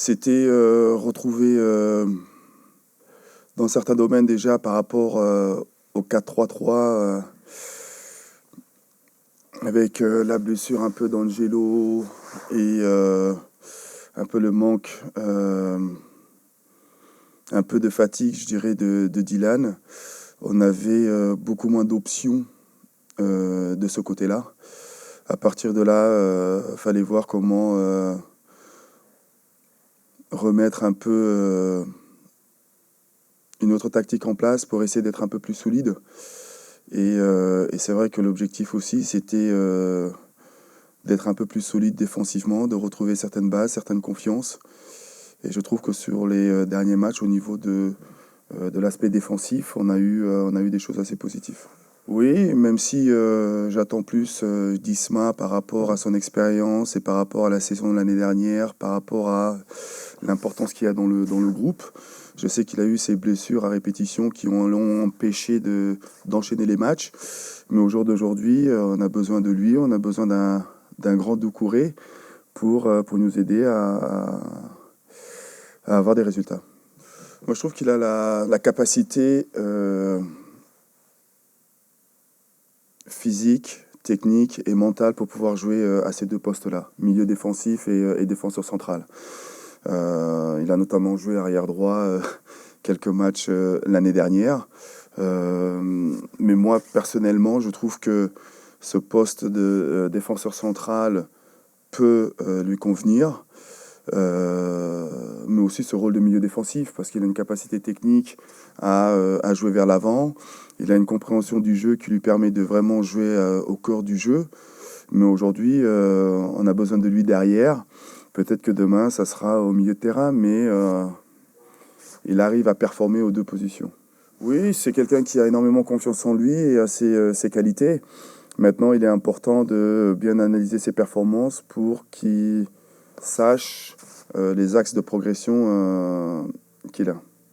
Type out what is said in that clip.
C'était retrouver dans certains domaines déjà par rapport au 4-3-3 avec la blessure un peu d'Angelo et un peu le manque, un peu de fatigue, je dirais, de Dylan. On avait beaucoup moins d'options de ce côté-là. À partir de là, fallait voir comment remettre un peu une autre tactique en place pour essayer d'être un peu plus solide. Et c'est vrai que l'objectif aussi, c'était d'être un peu plus solide défensivement, de retrouver certaines bases, certaines confiances. Et je trouve que sur les derniers matchs, au niveau de l'aspect défensif, on a eu des choses assez positives. Oui, même si j'attends plus d'Isma par rapport à son expérience et par rapport à la saison de l'année dernière, par rapport à l'importance qu'il y a dans le groupe. Je sais qu'il a eu ses blessures à répétition qui l'ont empêché d'enchaîner les matchs. Mais au jour d'aujourd'hui, on a besoin de lui, on a besoin d'un grand Doucouré pour nous aider à avoir des résultats. Moi, je trouve qu'il a la capacité physique, technique et mentale pour pouvoir jouer à ces deux postes-là, milieu défensif et défenseur central. Il a notamment joué arrière droit quelques matchs l'année dernière. Mais moi, personnellement, je trouve que ce poste de défenseur central peut lui convenir. Mais aussi ce rôle de milieu défensif, parce qu'il a une capacité technique à jouer vers l'avant. Il a une compréhension du jeu qui lui permet de vraiment jouer au corps du jeu. Mais aujourd'hui, on a besoin de lui derrière. Peut-être que demain, ça sera au milieu de terrain, mais il arrive à performer aux deux positions. Oui, c'est quelqu'un qui a énormément confiance en lui et a ses qualités. Maintenant, il est important de bien analyser ses performances pour qu'il sache les axes de progression qu'il a.